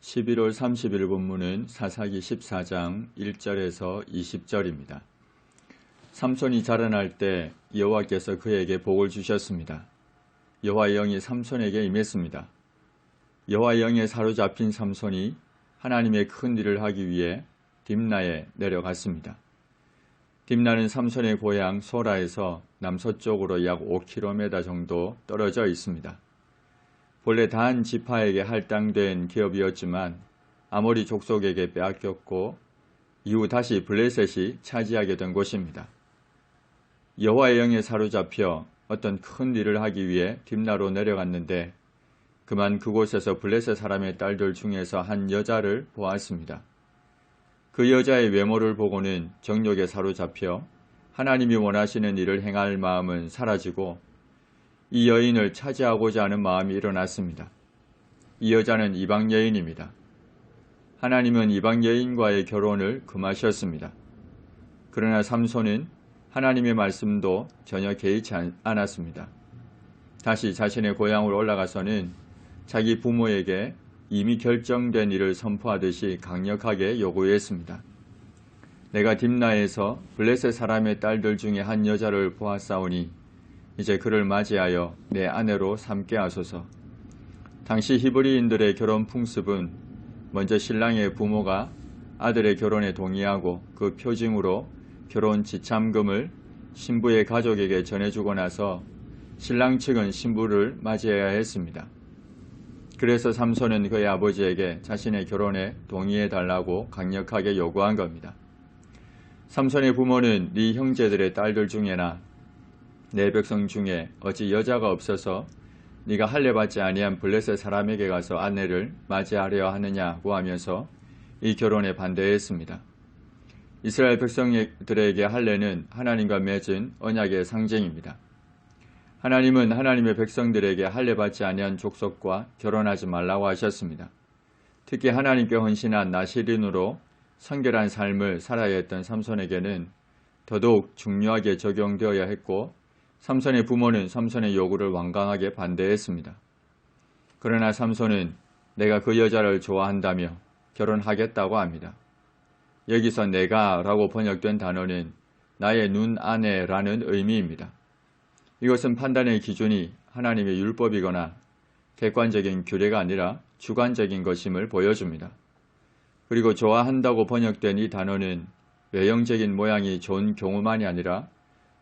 11월 30일 본문은 사사기 14장 1절에서 20절입니다. 삼손이 자라날 때 여호와께서 그에게 복을 주셨습니다. 여호와의 영이 삼손에게 임했습니다. 여호와의 영에 사로잡힌 삼손이 하나님의 큰 일을 하기 위해 딥나에 내려갔습니다. 딥나는 삼손의 고향 소라에서 남서쪽으로 약 5km 정도 떨어져 있습니다. 본래 단 지파에게 할당된 기업이었지만 아모리 족속에게 빼앗겼고 이후 다시 블레셋이 차지하게 된 곳입니다. 여호와의 영에 사로잡혀 어떤 큰 일을 하기 위해 딥나로 내려갔는데 그만 그곳에서 블레셋 사람의 딸들 중에서 한 여자를 보았습니다. 그 여자의 외모를 보고는 정욕에 사로잡혀 하나님이 원하시는 일을 행할 마음은 사라지고 이 여인을 차지하고자 하는 마음이 일어났습니다. 이 여자는 이방 여인입니다. 하나님은 이방 여인과의 결혼을 금하셨습니다. 그러나 삼손은 하나님의 말씀도 전혀 개의치 않았습니다. 다시 자신의 고향으로 올라가서는 자기 부모에게 이미 결정된 일을 선포하듯이 강력하게 요구했습니다. 내가 딥나에서 블레셋 사람의 딸들 중에 한 여자를 보았사오니 이제 그를 맞이하여 내 아내로 삼게 하소서. 당시 히브리인들의 결혼 풍습은 먼저 신랑의 부모가 아들의 결혼에 동의하고 그 표징으로 결혼 지참금을 신부의 가족에게 전해주고 나서 신랑 측은 신부를 맞이해야 했습니다. 그래서 삼손은 그의 아버지에게 자신의 결혼에 동의해달라고 강력하게 요구한 겁니다. 삼손의 부모는 네 형제들의 딸들 중에나 내 백성 중에 어찌 여자가 없어서 네가 할례받지 아니한 블레셋 사람에게 가서 아내를 맞이하려 하느냐고 하면서 이 결혼에 반대했습니다. 이스라엘 백성들에게 할례는 하나님과 맺은 언약의 상징입니다. 하나님은 하나님의 백성들에게 할례받지 아니한 족속과 결혼하지 말라고 하셨습니다. 특히 하나님께 헌신한 나시린으로 성결한 삶을 살아야 했던 삼손에게는 더더욱 중요하게 적용되어야 했고 삼손의 부모는 삼손의 요구를 완강하게 반대했습니다. 그러나 삼손은 내가 그 여자를 좋아한다며 결혼하겠다고 합니다. 여기서 내가 라고 번역된 단어는 나의 눈 아내라는 의미입니다. 이것은 판단의 기준이 하나님의 율법이거나 객관적인 규례가 아니라 주관적인 것임을 보여줍니다. 그리고 좋아한다고 번역된 이 단어는 외형적인 모양이 좋은 경우만이 아니라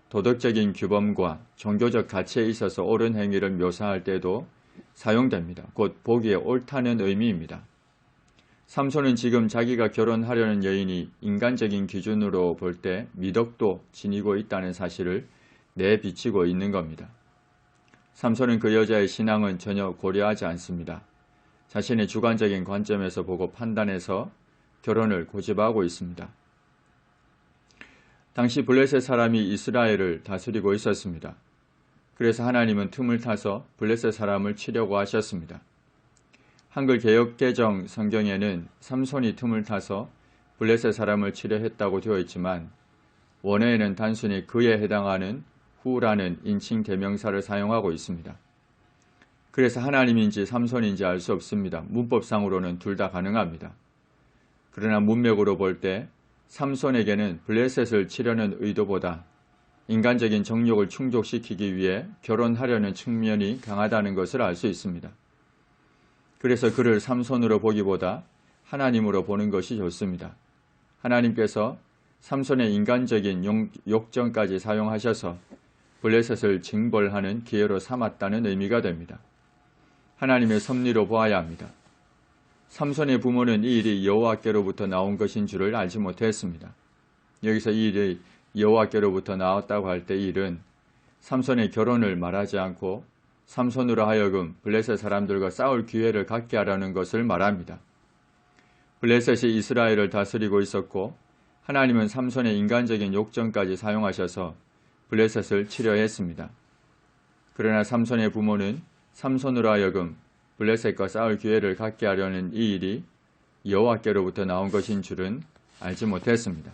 도덕적인 규범과 종교적 가치에 있어서 옳은 행위를 묘사할 때도 사용됩니다. 곧 보기에 옳다는 의미입니다. 삼손은 지금 자기가 결혼하려는 여인이 인간적인 기준으로 볼 때 미덕도 지니고 있다는 사실을 내비치고 있는 겁니다. 삼손은 그 여자의 신앙은 전혀 고려하지 않습니다. 자신의 주관적인 관점에서 보고 판단해서 결혼을 고집하고 있습니다. 당시 블레셋 사람이 이스라엘을 다스리고 있었습니다. 그래서 하나님은 틈을 타서 블레셋 사람을 치려고 하셨습니다. 한글 개역개정 성경에는 삼손이 틈을 타서 블레셋 사람을 치려 했다고 되어 있지만 원어에는 단순히 그에 해당하는 후라는 인칭 대명사를 사용하고 있습니다. 그래서 하나님인지 삼손인지 알 수 없습니다. 문법상으로는 둘 다 가능합니다. 그러나 문맥으로 볼 때 삼손에게는 블레셋을 치려는 의도보다 인간적인 정욕을 충족시키기 위해 결혼하려는 측면이 강하다는 것을 알 수 있습니다. 그래서 그를 삼손으로 보기보다 하나님으로 보는 것이 좋습니다. 하나님께서 삼손의 인간적인 욕정까지 사용하셔서 블레셋을 징벌하는 기회로 삼았다는 의미가 됩니다. 하나님의 섭리로 보아야 합니다. 삼손의 부모는 이 일이 여호와께로부터 나온 것인 줄을 알지 못했습니다. 여기서 이 일이 여호와께로부터 나왔다고 할 때 이 일은 삼손의 결혼을 말하지 않고 삼손으로 하여금 블레셋 사람들과 싸울 기회를 갖게 하라는 것을 말합니다. 블레셋이 이스라엘을 다스리고 있었고 하나님은 삼손의 인간적인 욕정까지 사용하셔서 블레셋을 치려 했습니다. 그러나 삼손의 부모는 삼손으로 하여금 블레셋과 싸울 기회를 갖게 하려는 이 일이 여호와께로부터 나온 것인 줄은 알지 못했습니다.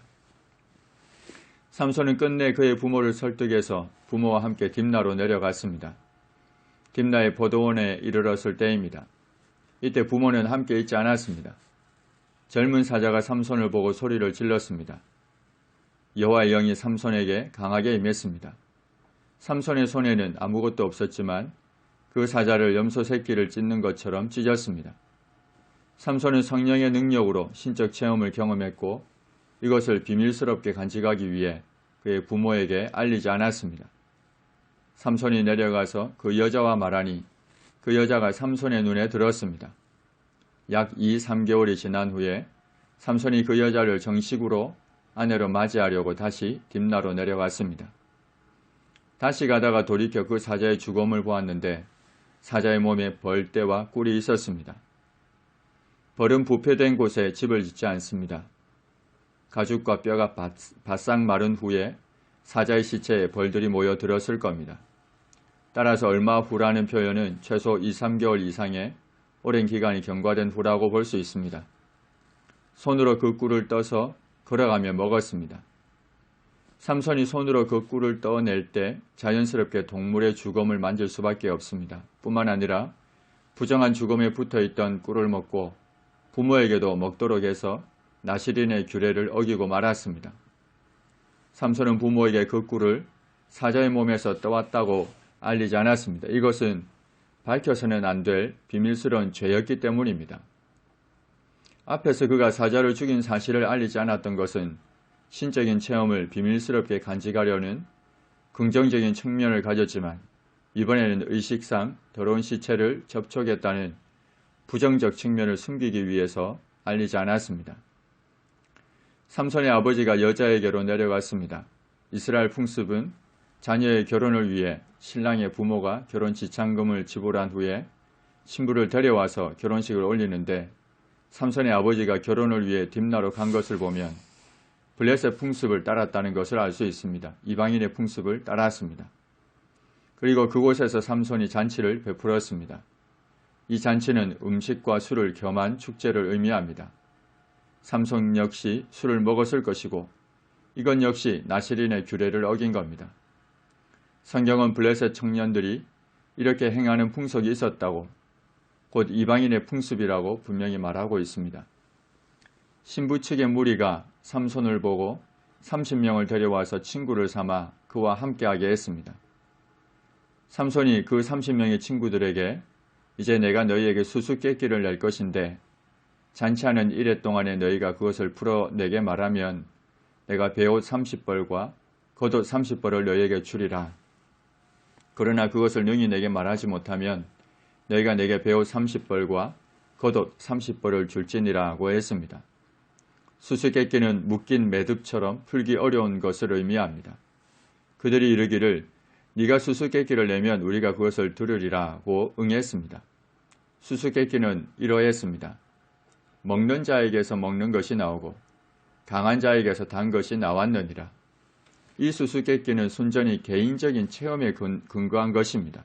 삼손은 끝내 그의 부모를 설득해서 부모와 함께 딥나로 내려갔습니다. 딥나의 포도원에 이르렀을 때입니다. 이때 부모는 함께 있지 않았습니다. 젊은 사자가 삼손을 보고 소리를 질렀습니다. 여호와의 영이 삼손에게 강하게 임했습니다. 삼손의 손에는 아무것도 없었지만 그 사자를 염소 새끼를 찢는 것처럼 찢었습니다. 삼손은 성령의 능력으로 신적 체험을 경험했고 이것을 비밀스럽게 간직하기 위해 그의 부모에게 알리지 않았습니다. 삼손이 내려가서 그 여자와 말하니 그 여자가 삼손의 눈에 들었습니다. 약 2~3개월이 지난 후에 삼손이 그 여자를 정식으로 아내로 맞이하려고 다시 딥나로 내려갔습니다. 다시 가다가 돌이켜 그 사자의 죽음을 보았는데 사자의 몸에 벌떼와 꿀이 있었습니다. 벌은 부패된 곳에 집을 짓지 않습니다. 가죽과 뼈가 바싹 마른 후에 사자의 시체에 벌들이 모여 들었을 겁니다. 따라서 얼마 후라는 표현은 최소 2~3개월 이상의 오랜 기간이 경과된 후라고 볼 수 있습니다. 손으로 그 꿀을 떠서 걸어가며 먹었습니다. 삼손이 손으로 그 꿀을 떠낼 때 자연스럽게 동물의 죽음을 만질 수밖에 없습니다. 뿐만 아니라 부정한 죽음에 붙어있던 꿀을 먹고 부모에게도 먹도록 해서 나시린의 규례를 어기고 말았습니다. 삼손은 부모에게 그 꿀을 사자의 몸에서 떠왔다고 알리지 않았습니다. 이것은 밝혀서는 안 될 비밀스러운 죄였기 때문입니다. 앞에서 그가 사자를 죽인 사실을 알리지 않았던 것은 신적인 체험을 비밀스럽게 간직하려는 긍정적인 측면을 가졌지만 이번에는 의식상 더러운 시체를 접촉했다는 부정적 측면을 숨기기 위해서 알리지 않았습니다. 삼손의 아버지가 여자에게로 내려갔습니다. 이스라엘 풍습은 자녀의 결혼을 위해 신랑의 부모가 결혼 지참금을 지불한 후에 신부를 데려와서 결혼식을 올리는데 삼손의 아버지가 결혼을 위해 딥나로 간 것을 보면 블레셋 풍습을 따랐다는 것을 알 수 있습니다. 이방인의 풍습을 따랐습니다. 그리고 그곳에서 삼손이 잔치를 베풀었습니다. 이 잔치는 음식과 술을 겸한 축제를 의미합니다. 삼손 역시 술을 먹었을 것이고 이건 역시 나시린의 규례를 어긴 겁니다. 성경은 블레셋 청년들이 이렇게 행하는 풍속이 있었다고 곧 이방인의 풍습이라고 분명히 말하고 있습니다. 신부 측의 무리가 삼손을 보고 30명을 데려와서 친구를 삼아 그와 함께하게 했습니다. 삼손이 그 30명의 친구들에게 이제 내가 너희에게 수수께끼를 낼 것인데 잔치하는 이래 동안에 너희가 그것을 풀어내게 말하면 내가 베옷 30벌과 겉옷 30벌을 너희에게 주리라. 그러나 그것을 능히 내게 말하지 못하면 너희가 내게 베옷 30벌과 겉옷 30벌을 줄지니라고 했습니다. 수수께끼는 묶인 매듭처럼 풀기 어려운 것을 의미합니다. 그들이 이르기를 네가 수수께끼를 내면 우리가 그것을 들으리라고 응했습니다. 수수께끼는 이러했습니다. 먹는 자에게서 먹는 것이 나오고 강한 자에게서 단 것이 나왔느니라. 이 수수께끼는 순전히 개인적인 체험에 근거한 것입니다.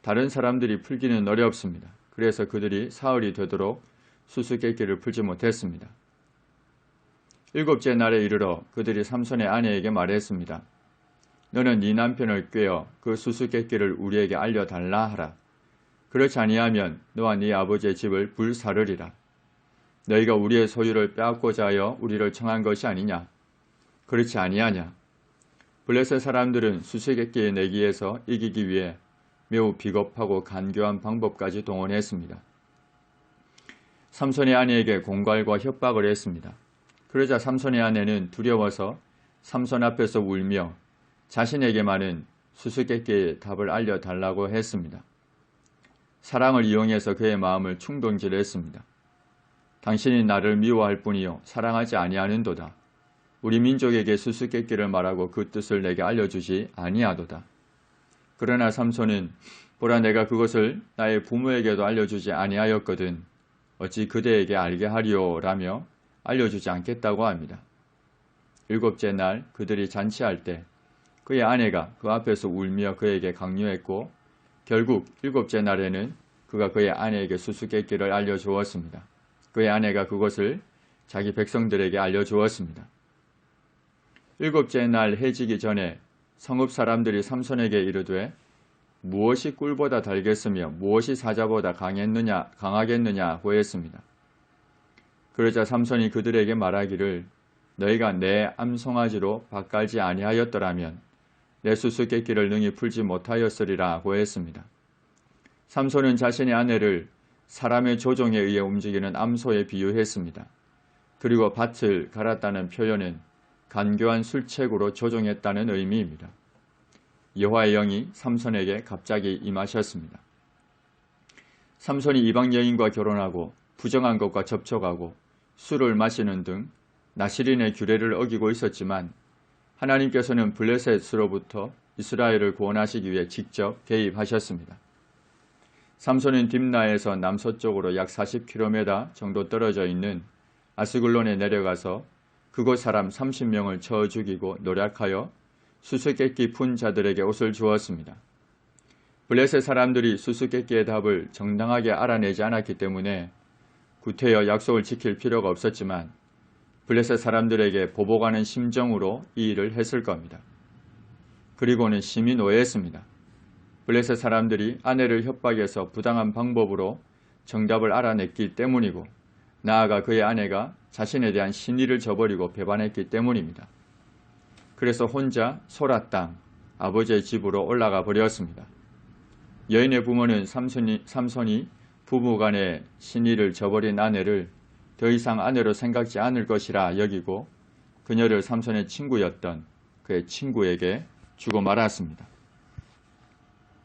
다른 사람들이 풀기는 어렵습니다. 그래서 그들이 사흘이 되도록 수수께끼를 풀지 못했습니다. 7째 날에 이르러 그들이 삼손의 아내에게 말했습니다. 너는 네 남편을 꾀어 그 수수께끼를 우리에게 알려달라 하라. 그렇지 아니하면 너와 네 아버지의 집을 불사르리라. 너희가 우리의 소유를 빼앗고자 하여 우리를 청한 것이 아니냐? 그렇지 아니하냐? 블레셋 사람들은 수수께끼의 내기에서 이기기 위해 매우 비겁하고 간교한 방법까지 동원했습니다. 삼손의 아내에게 공갈과 협박을 했습니다. 그러자 삼손의 아내는 두려워서 삼손 앞에서 울며 자신에게 많은 수수께끼의 답을 알려달라고 했습니다. 사랑을 이용해서 그의 마음을 충동질했습니다. 당신이 나를 미워할 뿐이요 사랑하지 아니하는도다. 우리 민족에게 수수께끼를 말하고 그 뜻을 내게 알려주지 아니하도다. 그러나 삼손은 보라 내가 그것을 나의 부모에게도 알려주지 아니하였거든 어찌 그대에게 알게 하리오 라며 알려주지 않겠다고 합니다. 7째 날 그들이 잔치할 때 그의 아내가 그 앞에서 울며 그에게 강요했고 결국 7째 날에는 그가 그의 아내에게 수수께끼를 알려주었습니다. 그의 아내가 그것을 자기 백성들에게 알려주었습니다. 7째 날 해지기 전에 성읍 사람들이 삼손에게 이르되 무엇이 꿀보다 달겠으며 무엇이 사자보다 강하겠느냐 고했습니다. 그러자 삼손이 그들에게 말하기를 너희가 내 암송아지로 밭갈지 아니하였더라면 내 수수께끼를 능히 풀지 못하였으리라 고했습니다. 삼손은 자신의 아내를 사람의 조종에 의해 움직이는 암소에 비유했습니다. 그리고 밭을 갈았다는 표현은 간교한 술책으로 조종했다는 의미입니다. 여호와의 영이 삼손에게 갑자기 임하셨습니다. 삼손이 이방 여인과 결혼하고 부정한 것과 접촉하고 술을 마시는 등 나실인의 규례를 어기고 있었지만 하나님께서는 블레셋으로부터 이스라엘을 구원하시기 위해 직접 개입하셨습니다. 삼손은 딥나에서 남서쪽으로 약 40km 정도 떨어져 있는 아스글론에 내려가서 그곳 사람 30명을 쳐 죽이고 노략하여 수수께끼 푼 자들에게 옷을 주었습니다. 블레셋 사람들이 수수께끼의 답을 정당하게 알아내지 않았기 때문에 구태여 약속을 지킬 필요가 없었지만 블레셋 사람들에게 보복하는 심정으로 이 일을 했을 겁니다. 그리고는 심히 노예했습니다. 블레셋 사람들이 아내를 협박해서 부당한 방법으로 정답을 알아냈기 때문이고 나아가 그의 아내가 자신에 대한 신의를 저버리고 배반했기 때문입니다. 그래서 혼자 소라 땅 아버지의 집으로 올라가 버렸습니다. 여인의 부모는 삼손이 부부간의 신의를 저버린 아내를 더 이상 아내로 생각지 않을 것이라 여기고 그녀를 삼손의 친구였던 그의 친구에게 주고 말았습니다.